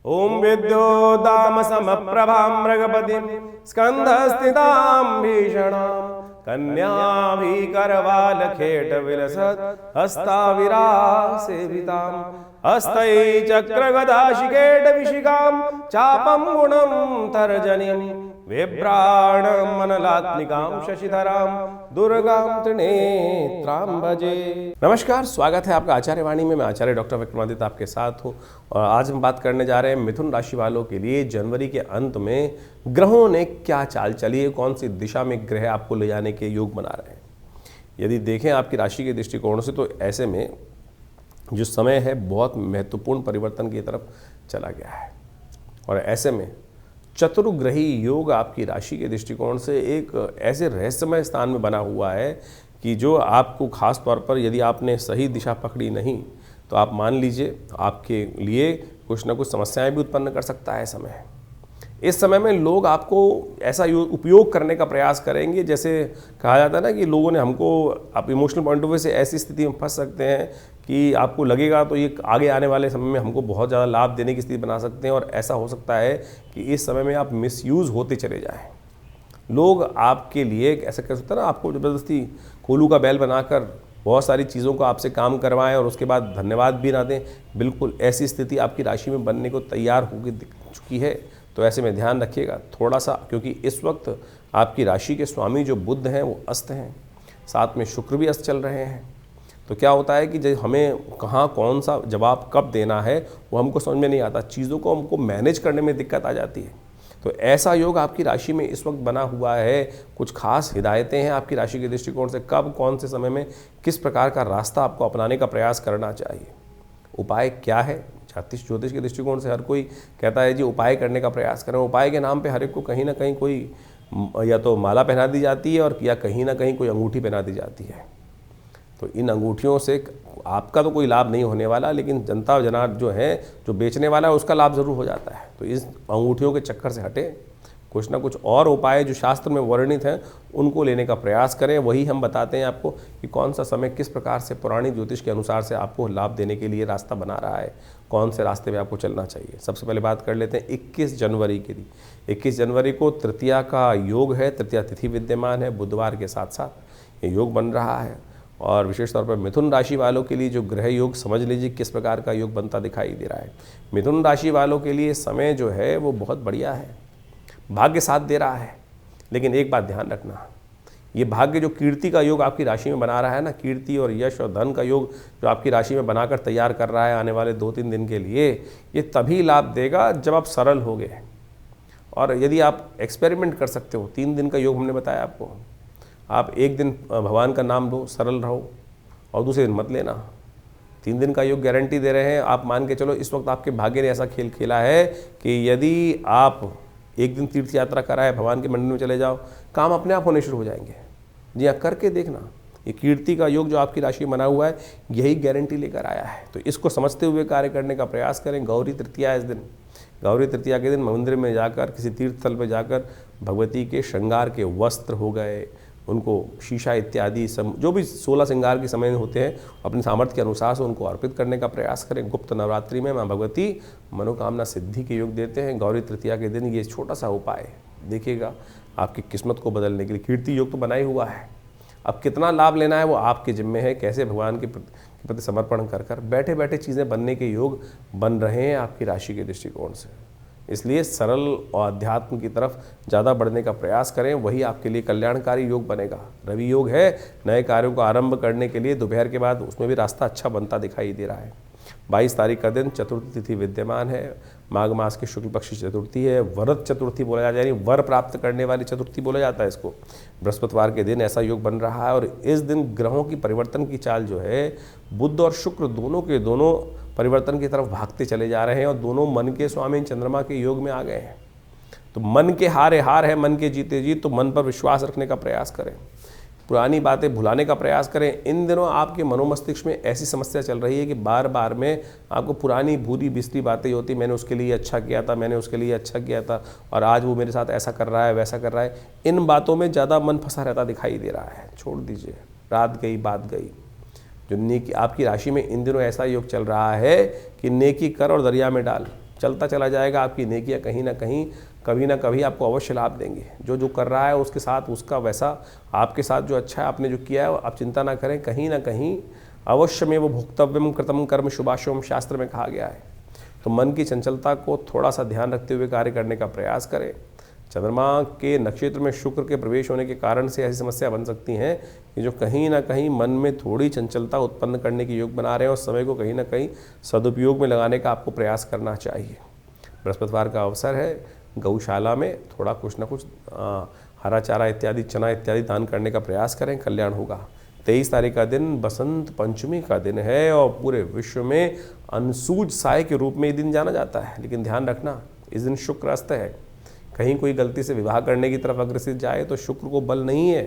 ओम विद्योदाम समप्रभां मृगपतिं स्कंधस्थितां भीषणां कन्याभिकरवालखेट विलसत् हस्ताविरासेवितां हस्तै चक्रगदाशिकेट विशिखां चापं गुणं तर्जनीं बिभ्राणमनलात्मिकां शशिधरां दुर्गां त्रिनेत्रां भजे। नमस्कार, स्वागत है आपका आचार्य वाणी में। मैं आचार्य डॉक्टर विक्रमादित्य आपके साथ हूँ और आज हम बात करने जा रहे हैं मिथुन राशि वालों के लिए जनवरी के अंत में ग्रहों ने क्या चाल चली है, कौन सी दिशा में ग्रह आपको ले जाने के योग बना रहे हैं। यदि देखें आपकी राशि के दृष्टिकोण से तो ऐसे में जो समय है बहुत महत्वपूर्ण परिवर्तन की तरफ चला गया है और ऐसे में चतुर्ग्रही योग आपकी राशि के दृष्टिकोण से एक ऐसे रहस्यमय स्थान में बना हुआ है कि जो आपको खास तौर पर यदि आपने सही दिशा पकड़ी नहीं तो आप मान लीजिए आपके लिए कुछ ना कुछ समस्याएं भी उत्पन्न कर सकता है समय। इस समय में लोग आपको ऐसा उपयोग करने का प्रयास करेंगे, जैसे कहा जाता है ना कि लोगों ने हमको, आप इमोशनल पॉइंट ऑफ व्यू से ऐसी स्थिति में फंस सकते हैं कि आपको लगेगा तो ये आगे आने वाले समय में हमको बहुत ज़्यादा लाभ देने की स्थिति बना सकते हैं और ऐसा हो सकता है कि इस समय में आप मिसयूज़ होते चले जाएं। लोग आपके लिए ऐसा कर सकते हैं ना, आपको ज़बरदस्ती कोलू का बैल बनाकर बहुत सारी चीज़ों को आपसे काम करवाएं और उसके बाद धन्यवाद भी ना दें। बिल्कुल ऐसी स्थिति आपकी राशि में बनने को तैयार हो चुकी है। तो ऐसे में ध्यान रखिएगा थोड़ा सा, क्योंकि इस वक्त आपकी राशि के स्वामी जो बुध हैं वो अस्त हैं, साथ में शुक्र भी अस्त चल रहे हैं। तो क्या होता है कि जब हमें कहाँ कौन सा जवाब कब देना है वो हमको समझ में नहीं आता, चीज़ों को हमको मैनेज करने में दिक्कत आ जाती है। तो ऐसा योग आपकी राशि में इस वक्त बना हुआ है। कुछ खास हिदायतें हैं आपकी राशि के दृष्टिकोण से, कब कौन से समय में किस प्रकार का रास्ता आपको अपनाने का प्रयास करना चाहिए। उपाय क्या है, ज्योतिष के दृष्टिकोण से हर कोई कहता है जी उपाय करने का प्रयास करें। उपाय के नाम पे हर एक को कहीं ना कहीं कोई या तो माला पहना दी जाती है और या कहीं ना कहीं कोई अंगूठी पहना दी जाती है। तो इन अंगूठियों से आपका तो कोई लाभ नहीं होने वाला, लेकिन जनता जनार्द जो है, जो बेचने वाला है, उसका लाभ ज़रूर हो जाता है। तो इस अंगूठियों के चक्कर से हटें, कुछ ना कुछ और उपाय जो शास्त्र में वर्णित हैं उनको लेने का प्रयास करें। वही हम बताते हैं आपको कि कौन सा समय किस प्रकार से पुरानी ज्योतिष के अनुसार से आपको लाभ देने के लिए रास्ता बना रहा है, कौन से रास्ते में आपको चलना चाहिए। सबसे पहले बात कर लेते हैं 21 जनवरी की। 21 जनवरी को तृतीया का योग है, तृतीया तिथि विद्यमान है, बुधवार के साथ साथ ये योग बन रहा है। और विशेष तौर पर मिथुन राशि वालों के लिए जो ग्रह योग, समझ लीजिए किस प्रकार का योग बनता दिखाई दे रहा है। मिथुन राशि वालों के लिए समय जो है वो बहुत बढ़िया है, भाग्य साथ दे रहा है। लेकिन एक बात ध्यान रखना, ये भाग्य जो कीर्ति का योग आपकी राशि में बना रहा है ना, कीर्ति और यश और धन का योग जो आपकी राशि में बनाकर तैयार कर रहा है आने वाले 2-3 दिन के लिए, ये तभी लाभ देगा जब आप सरल हो गए और यदि आप एक्सपेरिमेंट कर सकते हो। 3 दिन का योग हमने बताया आपको, आप एक दिन भगवान का नाम लो, सरल रहो, और दूसरे दिन मत लेना। 3 दिन का योग गारंटी दे रहे हैं। आप मान के चलो इस वक्त आपके भाग्य ने ऐसा खेल खेला है कि यदि आप एक दिन तीर्थ यात्रा कराए, भगवान के मंदिर में चले जाओ, काम अपने आप होने शुरू हो जाएंगे। जी हाँ, करके देखना। ये कीर्ति का योग जो आपकी राशि में बना हुआ है यही गारंटी लेकर आया है। तो इसको समझते हुए कार्य करने का प्रयास करें। गौरी तृतीया इस दिन, गौरी तृतीया के दिन मंदिर में जाकर, किसी तीर्थ स्थल पर जाकर भगवती के श्रृंगार के वस्त्र हो गए, उनको शीशा इत्यादि जो भी 16 श्रृंगार के समय होते हैं अपने सामर्थ्य के अनुसार से उनको अर्पित करने का प्रयास करें। गुप्त नवरात्रि में माँ भगवती मनोकामना सिद्धि के योग देते हैं। गौरी तृतीया के दिन ये छोटा सा उपाय देखिएगा आपकी किस्मत को बदलने के लिए। कीर्ति योग तो बना ही हुआ है, अब कितना लाभ लेना है वो आपके जिम्मे है। कैसे भगवान के प्रति समर्पण कर कर बैठे बैठे चीज़ें बनने के योग बन रहे हैं आपकी राशि के दृष्टिकोण से। इसलिए सरल और अध्यात्म की तरफ ज़्यादा बढ़ने का प्रयास करें, वही आपके लिए कल्याणकारी योग बनेगा। रवि योग है, नए कार्यों को आरंभ करने के लिए दोपहर के बाद उसमें भी रास्ता अच्छा बनता दिखाई दे रहा है। 22 तारीख का दिन चतुर्थी तिथि विद्यमान है, माघ मास की शुक्ल पक्ष की चतुर्थी है, वरद चतुर्थी बोला जाता है, यानी वर प्राप्त करने वाली चतुर्थी बोला जाता है इसको। बृहस्पतिवार के दिन ऐसा योग बन रहा है और इस दिन ग्रहों की परिवर्तन की चाल जो है, बुध और शुक्र दोनों के दोनों परिवर्तन की तरफ भागते चले जा रहे हैं और दोनों मन के स्वामी चंद्रमा के योग में आ गए हैं। तो मन के हारे हार है, मन के जीते जीत। तो मन पर विश्वास रखने का प्रयास करें, पुरानी बातें भुलाने का प्रयास करें। इन दिनों आपके मनोमस्तिष्क में ऐसी समस्या चल रही है कि बार बार में आपको पुरानी भूरी बिस्तरी बातें होती, मैंने उसके लिए अच्छा किया था, मैंने उसके लिए अच्छा किया था और आज वो मेरे साथ ऐसा कर रहा है, वैसा कर रहा है। इन बातों में ज़्यादा मन फंसा रहता दिखाई दे रहा है, छोड़ दीजिए। रात गई बात गई। जो नेकी आपकी राशि में इन दिनों ऐसा योग चल रहा है कि नेकी कर और दरिया में डाल, चलता चला जाएगा। आपकी नेकियां कहीं ना कहीं कभी ना कभी आपको अवश्य लाभ देंगे। जो जो कर रहा है उसके साथ उसका वैसा आपके साथ जो अच्छा है आपने जो किया है आप चिंता ना करें, कहीं ना कहीं अवश्य में वो भोक्तव्यम कृतम कर्म शुभाशुभम शास्त्र में कहा गया है। तो मन की चंचलता को थोड़ा सा ध्यान रखते हुए कार्य करने का प्रयास करें। चंद्रमा के नक्षत्र में शुक्र के प्रवेश होने के कारण से ऐसी समस्या बन सकती हैं कि जो कहीं ना कहीं मन में थोड़ी चंचलता उत्पन्न करने के योग बना रहे हैं और समय को कहीं ना कहीं सदुपयोग में लगाने का आपको प्रयास करना चाहिए। बृहस्पतिवार का अवसर है, गौशाला में थोड़ा कुछ ना कुछ हरा चारा इत्यादि, चना इत्यादि दान करने का प्रयास करें, कल्याण होगा। 23 तारीख का दिन बसंत पंचमी का दिन है और पूरे विश्व में अनसूज साय के रूप में ये दिन जाना जाता है। लेकिन ध्यान रखना, इस दिन शुक्र अस्त है। कहीं कोई गलती से विवाह करने की तरफ अग्रसित जाए तो शुक्र को बल नहीं है,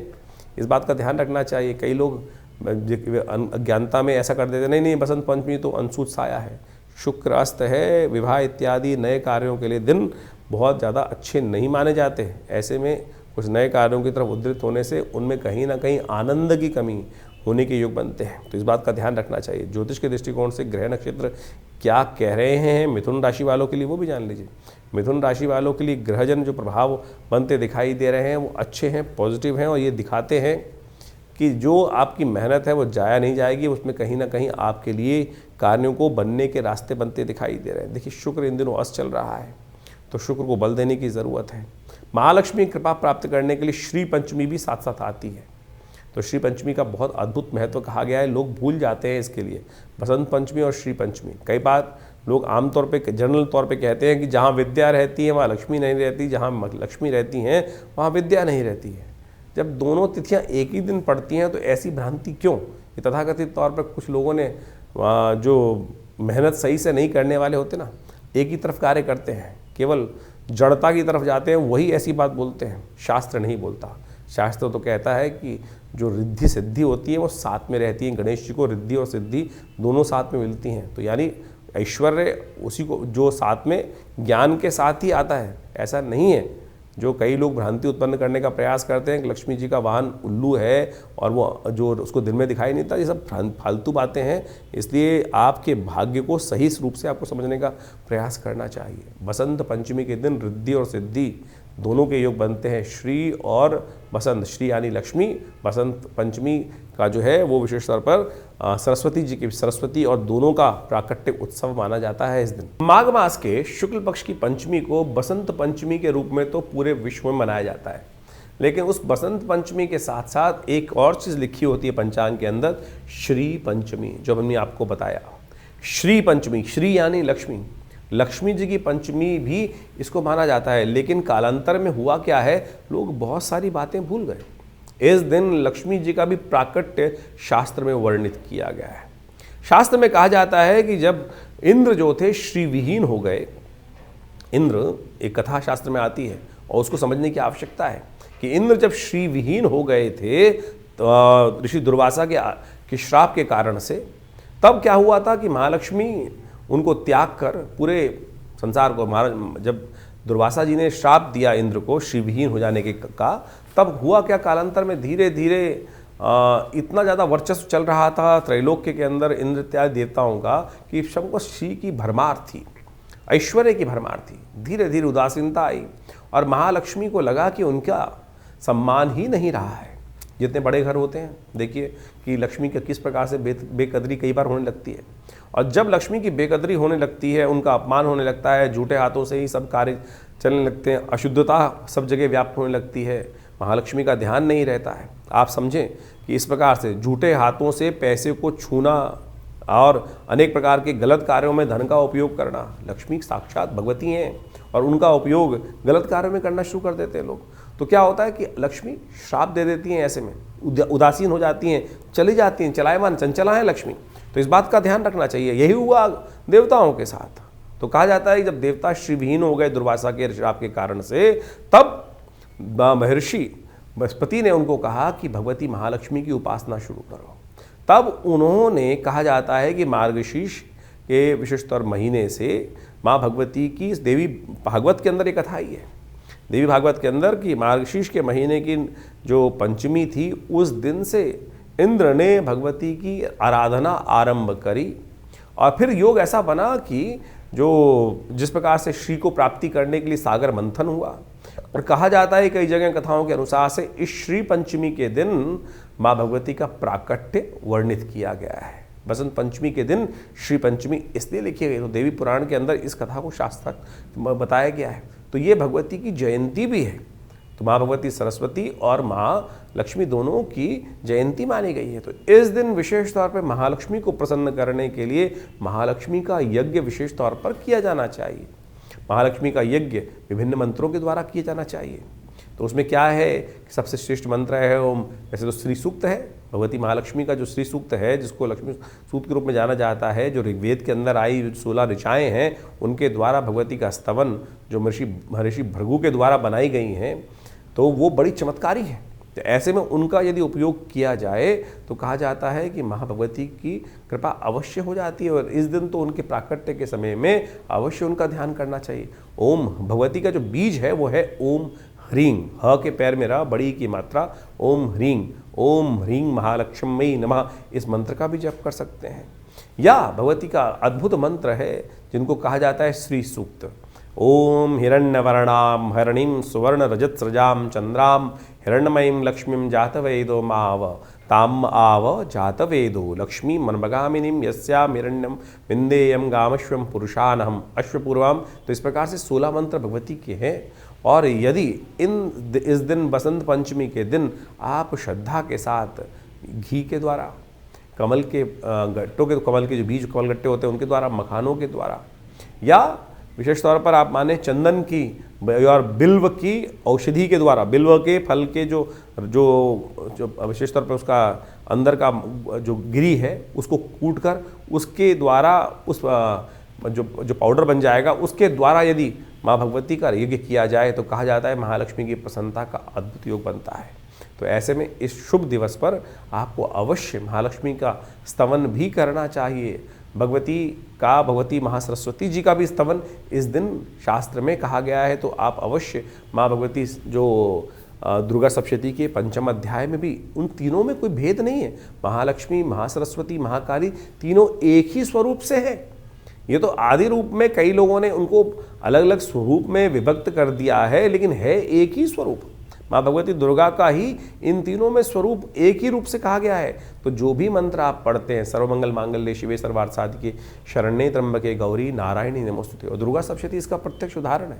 इस बात का ध्यान रखना चाहिए। कई लोग अज्ञानता में ऐसा कर देते, नहीं बसंत पंचमी तो अनसूज साया है, शुक्र अस्त है, विवाह इत्यादि नए कार्यों के लिए दिन बहुत ज़्यादा अच्छे नहीं माने जाते। ऐसे में कुछ नए कार्यों की तरफ उद्धृत होने से उनमें कहीं ना कहीं आनंद की कमी होने के योग बनते हैं। तो इस बात का ध्यान रखना चाहिए। ज्योतिष के दृष्टिकोण से ग्रह नक्षत्र क्या कह रहे हैं मिथुन राशि वालों के लिए वो भी जान लीजिए। मिथुन राशि वालों के लिए ग्रहजन जो प्रभाव बनते दिखाई दे रहे हैं वो अच्छे हैं, पॉजिटिव हैं और ये दिखाते हैं कि जो आपकी मेहनत है वो जाया नहीं जाएगी, उसमें कहीं ना कहीं आपके लिए कार्यों को बनने के रास्ते बनते दिखाई दे रहे हैं। देखिए शुक्र इन दिनों अस्त चल रहा है तो शुक्र को बल देने की ज़रूरत है। महालक्ष्मी कृपा प्राप्त करने के लिए श्री पंचमी भी साथ साथ आती है। तो श्री पंचमी का बहुत अद्भुत महत्व कहा गया है, लोग भूल जाते हैं इसके लिए। बसंत पंचमी और श्री पंचमी, कई बार लोग आमतौर पे जनरल तौर पे कहते हैं कि जहाँ विद्या रहती है वहाँ लक्ष्मी नहीं रहती, जहाँ लक्ष्मी रहती हैं वहाँ विद्या नहीं रहती है। जब दोनों तिथियाँ एक ही दिन पड़ती हैं तो ऐसी भ्रांति क्यों? ये तथाकथित तौर पर कुछ लोगों ने जो मेहनत सही से नहीं करने वाले होते ना, एक ही तरफ कार्य करते हैं, केवल जड़ता की तरफ जाते हैं, वही ऐसी बात बोलते हैं। शास्त्र नहीं बोलता। शास्त्र तो कहता है कि जो रिद्धि सिद्धि होती है वो साथ में रहती है। गणेश जी को रिद्धि और सिद्धि दोनों साथ में मिलती हैं। तो यानी ऐश्वर्य उसी को जो साथ में ज्ञान के साथ ही आता है, ऐसा नहीं है। जो कई लोग भ्रांति उत्पन्न करने का प्रयास करते हैं कि लक्ष्मी जी का वाहन उल्लू है और वो जो उसको दिन में दिखाई नहीं देता, ये सब फालतू बातें हैं। इसलिए आपके भाग्य को सही रूप से आपको समझने का प्रयास करना चाहिए। बसंत पंचमी के दिन रिद्धि और सिद्धि दोनों के योग बनते हैं। श्री और बसंत, श्री यानी लक्ष्मी, बसंत पंचमी का जो है वो विशेष तौर पर सरस्वती जी की, सरस्वती और दोनों का प्राकट्य उत्सव माना जाता है इस दिन। माघ मास के शुक्ल पक्ष की पंचमी को बसंत पंचमी के रूप में तो पूरे विश्व में मनाया जाता है, लेकिन उस बसंत पंचमी के साथ साथ एक और चीज़ लिखी होती है पंचांग के अंदर, श्री पंचमी, जो हमने आपको बताया। श्री पंचमी, श्री यानी लक्ष्मी, लक्ष्मी जी की पंचमी भी इसको माना जाता है। लेकिन कालांतर में हुआ क्या है, लोग बहुत सारी बातें भूल गए। इस दिन लक्ष्मी जी का भी प्राकट्य शास्त्र में वर्णित किया गया है। शास्त्र में कहा जाता है कि जब इंद्र जो थे श्रीविहीन हो गए, इंद्र एक कथा शास्त्र में आती है और उसको समझने की आवश्यकता है कि इंद्र जब श्रीविहीन हो गए थे तो ऋषि दुर्वासा के श्राप के कारण से, तब क्या हुआ था कि महालक्ष्मी उनको त्याग कर पूरे संसार को, जब दुर्वासा जी ने श्राप दिया इंद्र को श्रीविहीन हो जाने के का, तब हुआ क्या, कालांतर में धीरे धीरे इतना ज़्यादा वर्चस्व चल रहा था त्रैलोक्य के अंदर इंद्र इत्यादि देवताओं का कि सबको श्री की भरमार थी, ऐश्वर्य की भरमार थी। धीरे धीरे उदासीनता आई और महालक्ष्मी को लगा कि उनका सम्मान ही नहीं रहा है। जितने बड़े घर होते हैं, देखिए कि लक्ष्मी का किस प्रकार से बेकदरी कई बार होने लगती है। और जब लक्ष्मी की बेकदरी होने लगती है, उनका अपमान होने लगता है, झूठे हाथों से ही सब कार्य चलने लगते हैं, अशुद्धता सब जगह व्याप्त होने लगती है, महालक्ष्मी का ध्यान नहीं रहता है। आप समझें कि इस प्रकार से झूठे हाथों से पैसे को छूना और अनेक प्रकार के गलत कार्यों में धन का उपयोग करना, लक्ष्मी साक्षात भगवती हैं और उनका उपयोग गलत कार्यों में करना शुरू कर देते हैं लोग। तो क्या होता है कि लक्ष्मी श्राप दे देती हैं, ऐसे में उदासीन हो जाती हैं, चली जाती हैं, चलायमान चंचला है लक्ष्मी। तो इस बात का ध्यान रखना चाहिए। यही हुआ देवताओं के साथ। तो कहा जाता है कि जब देवता श्रीविहीन हो गए दुर्वासा के श्राप के कारण से, तब महर्षि बृहस्पति ने उनको कहा कि भगवती महालक्ष्मी की उपासना शुरू करो। तब उन्होंने, कहा जाता है कि मार्गशीर्ष के विशेषतर महीने से माँ भगवती की, देवी भागवत के अंदर एक कथा ही है, देवी भागवत के अंदर कि मार्गशीर्ष के महीने की जो पंचमी थी, उस दिन से इंद्र ने भगवती की आराधना आरंभ करी। और फिर योग ऐसा बना कि जो जिस प्रकार से श्री को प्राप्ति करने के लिए सागर मंथन हुआ, और कहा जाता है कई जगह कथाओं के अनुसार से इस श्री पंचमी के दिन माँ भगवती का प्राकट्य वर्णित किया गया है। बसंत पंचमी के दिन श्री पंचमी इसलिए लिखी गई, तो देवी पुराण के अंदर इस कथा को शास्त्र बताया गया है। तो ये भगवती की जयंती भी है, तो माँ भगवती सरस्वती और माँ लक्ष्मी दोनों की जयंती मानी गई है। तो इस दिन विशेष तौर पर महालक्ष्मी को प्रसन्न करने के लिए महालक्ष्मी का यज्ञ विशेष तौर पर किया जाना चाहिए। महालक्ष्मी का यज्ञ विभिन्न मंत्रों के द्वारा किया जाना चाहिए। तो उसमें क्या है, सबसे श्रेष्ठ मंत्र है ओम। वैसे तो श्री सूक्त है, भगवती महालक्ष्मी का जो श्री सूक्त है, जिसको लक्ष्मी सूक्त के रूप में जाना जाता है, जो ऋग्वेद के अंदर आई 16 ऋचाएँ हैं, उनके द्वारा भगवती का स्तवन जो महर्षि भृगु के द्वारा बनाई गई हैं, तो वो बड़ी चमत्कारी है। तो ऐसे में उनका यदि उपयोग किया जाए तो कहा जाता है कि महाभगवती की कृपा अवश्य हो जाती है। और इस दिन तो उनके प्राकट्य के समय में अवश्य उनका ध्यान करना चाहिए। ओम भगवती का जो बीज है वो है ओम ह्रीं, ह के पैर में र, बड़ी की मात्रा, ओम ह्रीं महालक्ष्मी नमः, इस मंत्र का भी जप कर सकते हैं। या भगवती का अद्भुत मंत्र है जिनको कहा जाता है श्री सूक्त। ओम हिरण्यवर्णाम हरणीं सुवर्ण रजत सृजाम चंद्राम हिरण्यमयीं लक्ष्मीं जातवेदो माव ताम आव जातवेदो लक्ष्मी मनभगामिनीं यस्याम हिरण्यम विंदेयम गामश्वम पुरुषानहम अश्वपूर्वाम। तो इस प्रकार से 16 मंत्र भगवती के हैं। और यदि इस दिन बसंत पंचमी के दिन आप श्रद्धा के साथ घी के द्वारा, कमल के गट्टों के, कमल के जो बीज कमल गट्टे होते हैं उनके द्वारा, मखानों के द्वारा, या विशेष तौर पर आप माने चंदन की और बिल्व की औषधि के द्वारा, बिल्व के फल के जो विशेष तौर पर उसका अंदर का जो गिरी है उसको कूटकर उसके द्वारा उस जो पाउडर बन जाएगा उसके द्वारा यदि माँ भगवती का यज्ञ किया जाए तो कहा जाता है महालक्ष्मी की प्रसन्नता का अद्भुत योग बनता है। तो ऐसे में इस शुभ दिवस पर आपको अवश्य महालक्ष्मी का स्तवन भी करना चाहिए। भगवती महासरस्वती जी का भी स्तवन इस दिन शास्त्र में कहा गया है। तो आप अवश्य माँ भगवती जो दुर्गा सप्तशती के 5वें अध्याय में भी उन तीनों में कोई भेद नहीं है। महालक्ष्मी, महासरस्वती, महाकाली तीनों एक ही स्वरूप से है। ये तो आदि रूप में कई लोगों ने उनको अलग अलग स्वरूप में विभक्त कर दिया है, लेकिन है एक ही स्वरूप। माँ भगवती दुर्गा का ही इन तीनों में स्वरूप एक ही रूप से कहा गया है। तो जो भी मंत्र आप पढ़ते हैं, सर्वमंगल मांगल्ये शिवे सर्वार्थ साधिके शरण्ये त्र्यंबके गौरी नारायणी नमोस्तुते, और दुर्गा सप्तशती इसका प्रत्यक्ष उदाहरण है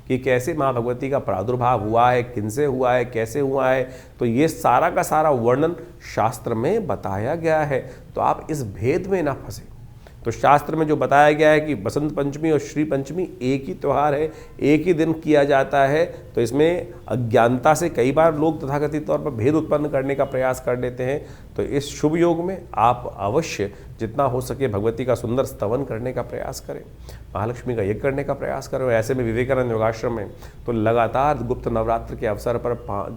कि कैसे माँ भगवती का प्रादुर्भाव हुआ है, किनसे हुआ है, कैसे हुआ है। तो ये सारा का सारा वर्णन शास्त्र में बताया गया है। तो आप इस भेद में ना फंसे। तो शास्त्र में जो बताया गया है कि बसंत पंचमी और श्री पंचमी एक ही त्यौहार है, एक ही दिन किया जाता है, तो इसमें अज्ञानता से कई बार लोग तथाकथित तौर पर भेद उत्पन्न करने का प्रयास कर लेते हैं। तो इस शुभ योग में आप अवश्य जितना हो सके भगवती का सुंदर स्तवन करने का प्रयास करें, महालक्ष्मी का यज्ञ करने का प्रयास करें। ऐसे में विवेकानंद योगाश्रम में तो लगातार गुप्त नवरात्र के अवसर पर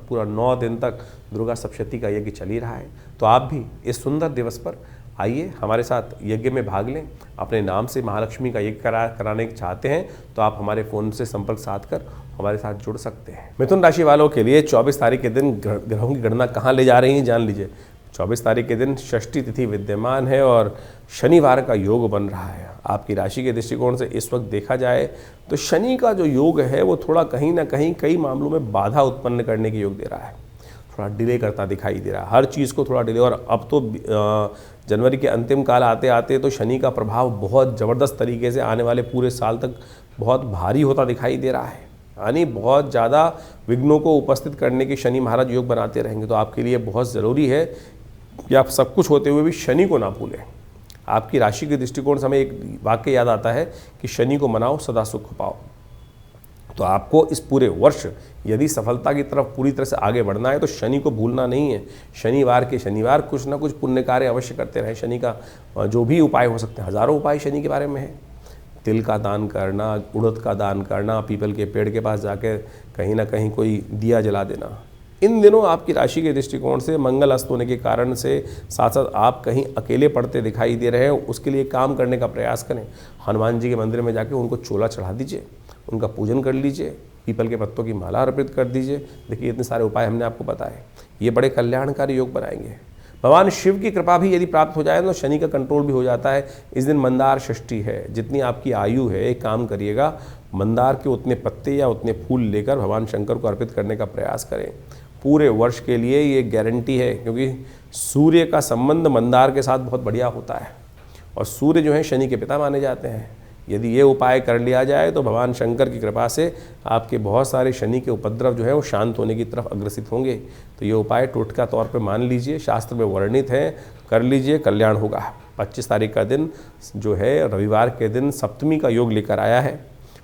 पूरा 9 दिन तक दुर्गा सप्तशती का यज्ञ चल ही रहा है। तो आप भी इस सुंदर दिवस पर आइए हमारे साथ यज्ञ में भाग लें। अपने नाम से महालक्ष्मी का यज्ञ कराने चाहते हैं तो आप हमारे फ़ोन से संपर्क साध कर हमारे साथ जुड़ सकते हैं। मिथुन राशि वालों के लिए 24 तारीख के दिन ग्रहों की गणना कहाँ ले जा रही है जान लीजिए। 24 तारीख के दिन षष्ठी तिथि विद्यमान है और शनिवार का योग बन रहा है। आपकी राशि के दृष्टिकोण से इस वक्त देखा जाए तो शनि का जो योग है वो थोड़ा कहीं ना कहीं कई मामलों में बाधा उत्पन्न करने के योग दे रहा है, थोड़ा डिले करता दिखाई दे रहा है, हर चीज़ को थोड़ा डिले। और अब तो जनवरी के अंतिम काल आते आते तो शनि का प्रभाव बहुत ज़बरदस्त तरीके से आने वाले पूरे साल तक बहुत भारी होता दिखाई दे रहा है। यानी बहुत ज़्यादा विघ्नों को उपस्थित करने के शनि महाराज योग बनाते रहेंगे। तो आपके लिए बहुत ज़रूरी है कि आप सब कुछ होते हुए भी शनि को ना भूलें। आपकी राशि के दृष्टिकोण से हमें एक वाक्य याद आता है कि शनि को मनाओ सदा सुख पाओ। तो आपको इस पूरे वर्ष यदि सफलता की तरफ पूरी तरह से आगे बढ़ना है तो शनि को भूलना नहीं है। शनिवार के शनिवार कुछ ना कुछ पुण्य कार्य अवश्य करते रहें। शनि का जो भी उपाय हो सकते हैं, हज़ारों उपाय शनि के बारे में है। तिल का दान करना, उड़द का दान करना, पीपल के पेड़ के पास जाकर कहीं ना कहीं कोई दिया जला देना। इन दिनों आपकी राशि के दृष्टिकोण से मंगल अस्त होने के कारण से साथ साथ आप कहीं अकेले पड़ते दिखाई दे रहे हैं, उसके लिए काम करने का प्रयास करें। हनुमान जी के मंदिर में जाके उनको चोला चढ़ा दीजिए, उनका पूजन कर लीजिए, पीपल के पत्तों की माला अर्पित कर दीजिए। देखिए इतने सारे उपाय हमने आपको बताए, ये बड़े कल्याणकारी योग बनाएंगे। भगवान शिव की कृपा भी यदि प्राप्त हो जाए तो शनि का कंट्रोल भी हो जाता है। इस दिन मंदार षष्ठी है। जितनी आपकी आयु है, एक काम करिएगा, मंदार के उतने पत्ते या उतने फूल लेकर भगवान शंकर को अर्पित करने का प्रयास करें। पूरे वर्ष के लिए ये गारंटी है, क्योंकि सूर्य का संबंध मंदार के साथ बहुत बढ़िया होता है और सूर्य जो है शनि के पिता माने जाते हैं। यदि ये उपाय कर लिया जाए तो भगवान शंकर की कृपा से आपके बहुत सारे शनि के उपद्रव जो है वो शांत होने की तरफ अग्रसित होंगे। तो ये उपाय टोटका तौर पे मान लीजिए, शास्त्र में वर्णित है, कर लीजिए, कल्याण होगा। 25 तारीख का दिन जो है रविवार के दिन सप्तमी का योग लेकर आया है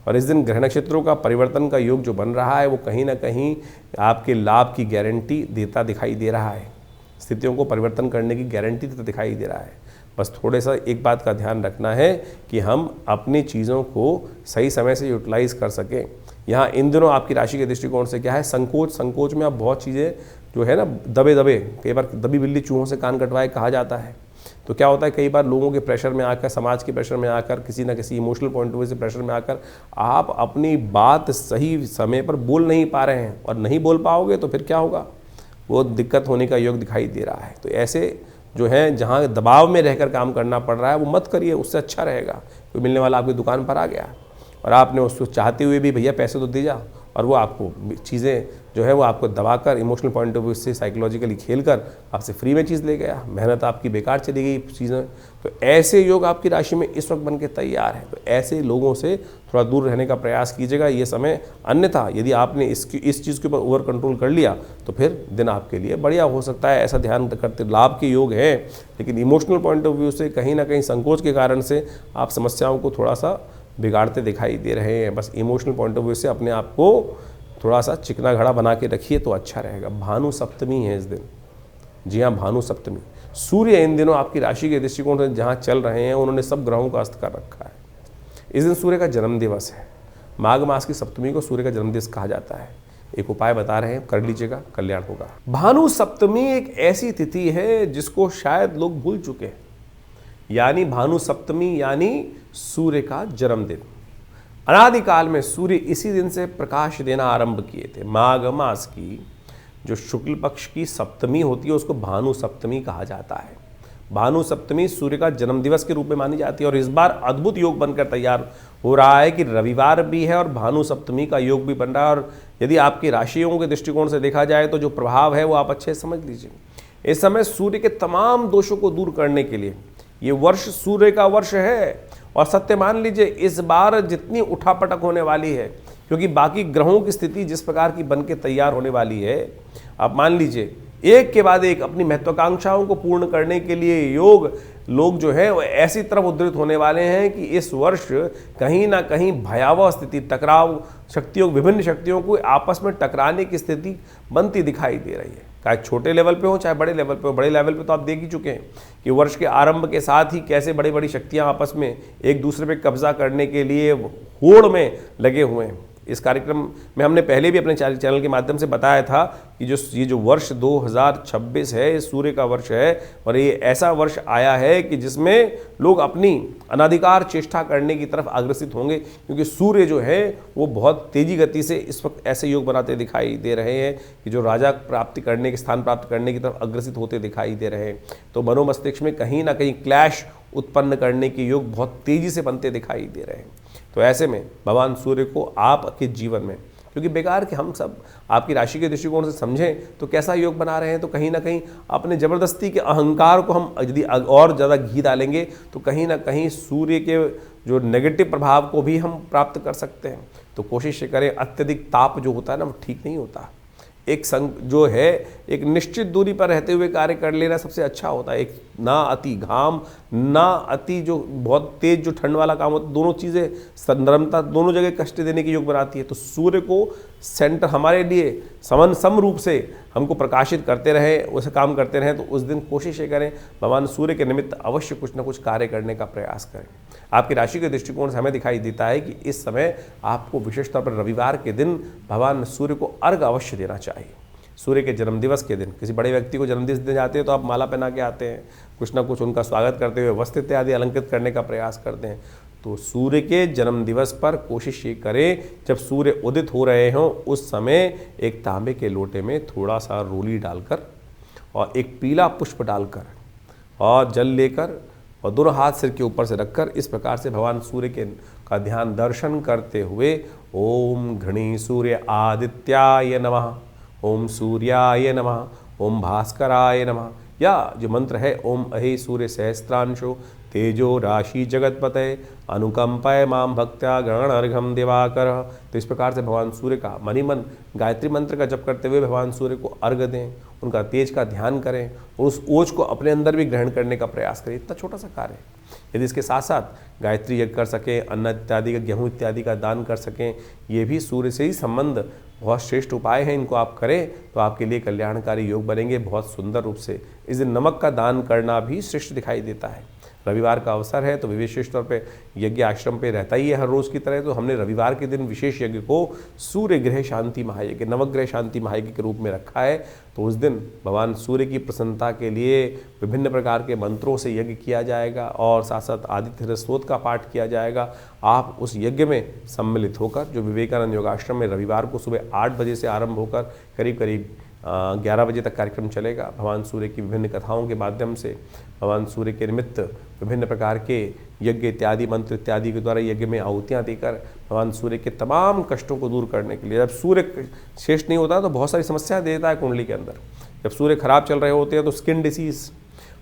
और इस दिन ग्रह नक्षत्रों का परिवर्तन का योग जो बन रहा है वो कहीं ना कहीं आपके लाभ की गारंटी देता दिखाई दे रहा है। स्थितियों को परिवर्तन करने की गारंटी देता दिखाई दे रहा है। बस थोड़े सा एक बात का ध्यान रखना है कि हम अपनी चीज़ों को सही समय से यूटिलाइज कर सकें। यहाँ इन दिनों आपकी राशि के दृष्टिकोण से क्या है, संकोच में आप बहुत चीज़ें जो है ना दबे कई बार दबी बिल्ली चूहों से कान कटवाए कहा जाता है। तो क्या होता है, कई बार लोगों के प्रेशर में आकर, समाज के प्रेशर में आकर, किसी ना किसी इमोशनल पॉइंट ऑफ व्यू से प्रेशर में आकर आप अपनी बात सही समय पर बोल नहीं पा रहे हैं और नहीं बोल पाओगे तो फिर क्या होगा, वो दिक्कत होने का योग दिखाई दे रहा है। तो ऐसे जो है जहाँ दबाव में रहकर काम करना पड़ रहा है वो मत करिए, उससे अच्छा रहेगा। कोई मिलने वाला आपकी दुकान पर आ गया और आपने उसको चाहते हुए भी भैया पैसे तो दे जा, और वो आपको चीज़ें जो है वो आपको दबाकर इमोशनल पॉइंट ऑफ व्यू से साइकोलॉजिकली खेलकर आपसे फ्री में चीज़ ले गया, मेहनत आपकी बेकार चली गई चीज़ें। तो ऐसे योग आपकी राशि में इस वक्त बन के तैयार है। तो ऐसे लोगों से थोड़ा दूर रहने का प्रयास कीजिएगा ये समय। अन्यथा यदि आपने इस चीज़ के ऊपर ओवर कंट्रोल कर लिया तो फिर दिन आपके लिए बढ़िया हो सकता है। ऐसा ध्यान करते लाभ के योग हैं, लेकिन इमोशनल पॉइंट ऑफ व्यू से कहीं ना कहीं संकोच के कारण से आप समस्याओं को थोड़ा सा बिगाड़ते दिखाई दे रहे हैं। बस इमोशनल पॉइंट ऑफ व्यू से अपने आप को थोड़ा सा चिकना घड़ा बना के रखिए तो अच्छा रहेगा। भानु सप्तमी है इस दिन। जी हाँ, भानु सप्तमी। सूर्य इन दिनों आपकी राशि के दृष्टिकोण से जहाँ चल रहे हैं उन्होंने सब ग्रहों का अस्त कर रखा है। इस दिन सूर्य का जन्म दिवस है। माघ मास की सप्तमी को सूर्य का जन्म दिवस कहा जाता है। एक उपाय बता रहे हैं, कर लीजिएगा, कल्याण होगा। भानु सप्तमी एक ऐसी तिथि है जिसको शायद लोग भूल चुके हैं, यानी भानु सप्तमी यानी सूर्य का जन्मदिन। अनादिकाल में सूर्य इसी दिन से प्रकाश देना आरंभ किए थे। माघ मास की जो शुक्ल पक्ष की सप्तमी होती है उसको भानु सप्तमी कहा जाता है। भानु सप्तमी सूर्य का जन्मदिवस के रूप में मानी जाती है और इस बार अद्भुत योग बनकर तैयार हो रहा है कि रविवार भी है और भानु सप्तमी का योग भी बन रहा है। और यदि आपकी राशियों के दृष्टिकोण से देखा जाए तो जो प्रभाव है वो आप अच्छे से समझ लीजिए। इस समय सूर्य के तमाम दोषों को दूर करने के लिए ये वर्ष सूर्य का वर्ष है। और सत्य मान लीजिए इस बार जितनी उठापटक होने वाली है, क्योंकि बाकी ग्रहों की स्थिति जिस प्रकार की बन के तैयार होने वाली है, आप मान लीजिए एक के बाद एक अपनी महत्वाकांक्षाओं को पूर्ण करने के लिए लोग जो है वो ऐसी तरफ उद्धृत होने वाले हैं कि इस वर्ष कहीं ना कहीं भयावह स्थिति, टकराव शक्तियों, विभिन्न शक्तियों को आपस में टकराने की स्थिति बनती दिखाई दे रही है। चाहे छोटे लेवल पे हो चाहे बड़े लेवल पे हो। बड़े लेवल पे तो आप देख ही चुके हैं कि वर्ष के आरंभ के साथ ही कैसे बड़ी बड़ी शक्तियां आपस में एक दूसरे पे कब्जा करने के लिए होड़ में लगे हुए हैं। इस कार्यक्रम में हमने पहले भी अपने चैनल के माध्यम से बताया था कि ये जो वर्ष 2026 है ये सूर्य का वर्ष है और ये ऐसा वर्ष आया है कि जिसमें लोग अपनी अनाधिकार चेष्टा करने की तरफ अग्रसित होंगे, क्योंकि सूर्य जो है वो बहुत तेजी गति से इस वक्त ऐसे योग बनाते दिखाई दे रहे हैं कि जो राजा प्राप्ति करने के स्थान प्राप्त करने की तरफ अग्रसित होते दिखाई दे रहे हैं। तो मनोमस्तिष्क में कहीं ना कहीं क्लैश उत्पन्न करने के योग बहुत तेजी से बनते दिखाई दे रहे हैं। तो ऐसे में भगवान सूर्य को आपके जीवन में, क्योंकि बेकार कि हम सब आपकी राशि के दृष्टिकोण से समझें तो कैसा योग बना रहे हैं, तो कहीं ना कहीं अपने ज़बरदस्ती के अहंकार को हम यदि और ज़्यादा घी डालेंगे तो कहीं ना कहीं सूर्य के जो नेगेटिव प्रभाव को भी हम प्राप्त कर सकते हैं। तो कोशिश करें, अत्यधिक ताप जो होता है ना वो ठीक नहीं होता। एक जो है एक निश्चित दूरी पर रहते हुए कार्य कर लेना सबसे अच्छा होता है। एक ना अति घाम ना अति जो बहुत तेज जो ठंड वाला काम होता है, दोनों चीज़ें संदर्भता दोनों जगह कष्ट देने की योग बनाती है। तो सूर्य को सेंटर हमारे लिए सम रूप से हमको प्रकाशित करते रहे, वैसे काम करते रहें। तो उस दिन कोशिश ये करें भगवान सूर्य के निमित्त अवश्य कुछ ना कुछ कार्य करने का प्रयास करें। आपकी राशि के दृष्टिकोण से हमें दिखाई देता है कि इस समय आपको विशेष तौर पर रविवार के दिन भगवान सूर्य को अर्घ अवश्य देना चाहिए। सूर्य के जन्मदिवस के दिन किसी बड़े व्यक्ति को जन्मदिवस देने जाते हैं तो आप माला पहना के आते हैं, कुछ ना कुछ उनका स्वागत करते हुए वस्त्र इत्यादि अलंकृत करने का प्रयास करते हैं। तो सूर्य के जन्मदिवस पर कोशिश ये करें जब सूर्य उदित हो रहे हों उस समय एक तांबे के लोटे में थोड़ा सा रोली डालकर और एक पीला पुष्प डालकर और जल लेकर और दोनों हाथ सिर के ऊपर से रखकर इस प्रकार से भगवान सूर्य के का ध्यान दर्शन करते हुए ओम घृणी सूर्य आदित्याय नमः, ओम सूर्याय नमः, ओम भास्कराय नमः, या जो मंत्र है ओम अहि सूर्य सहस्त्रांशो तेजो राशि जगतपते अनुकंपय माम भक्त्या गणर्घम दिवाकर। तो इस प्रकार से भगवान सूर्य का मनी मन गायत्री मंत्र का जप करते हुए भगवान सूर्य को अर्घ दें, उनका तेज का ध्यान करें और उस ओज को अपने अंदर भी ग्रहण करने का प्रयास करें। इतना छोटा सा कार्य है। यदि इसके साथ साथ गायत्री यज्ञ कर सकें, अन्न इत्यादि का गेहूँ इत्यादि का दान कर सकें, ये भी सूर्य से ही संबंध बहुत श्रेष्ठ उपाय हैं। इनको आप करें तो आपके लिए कल्याणकारी योग बनेंगे बहुत सुंदर रूप से। इस दिन नमक का दान करना भी श्रेष्ठ दिखाई देता है। रविवार का अवसर है तो विशेष तौर पे यज्ञ आश्रम पे रहता ही है हर रोज़ की तरह, तो हमने रविवार के दिन विशेष यज्ञ को सूर्य ग्रह शांति महायज्ञ, नवग्रह शांति महायज्ञ के रूप में रखा है। तो उस दिन भगवान सूर्य की प्रसन्नता के लिए विभिन्न प्रकार के मंत्रों से यज्ञ किया जाएगा और साथ साथ आदित्य स्तोत्र का पाठ किया जाएगा। आप उस यज्ञ में सम्मिलित होकर, जो विवेकानंद योगाश्रम में रविवार को सुबह 8 बजे से आरंभ होकर करीब करीब 11 बजे तक कार्यक्रम चलेगा। भगवान सूर्य की विभिन्न कथाओं के माध्यम से भगवान सूर्य के निमित्त विभिन्न प्रकार के यज्ञ इत्यादि मंत्र इत्यादि के द्वारा यज्ञ में आहुतियाँ देकर भगवान सूर्य के तमाम कष्टों को दूर करने के लिए, जब सूर्य शेष नहीं होता तो बहुत सारी समस्या देता है कुंडली के अंदर। जब सूर्य खराब चल रहे होते हैं तो स्किन डिसीज,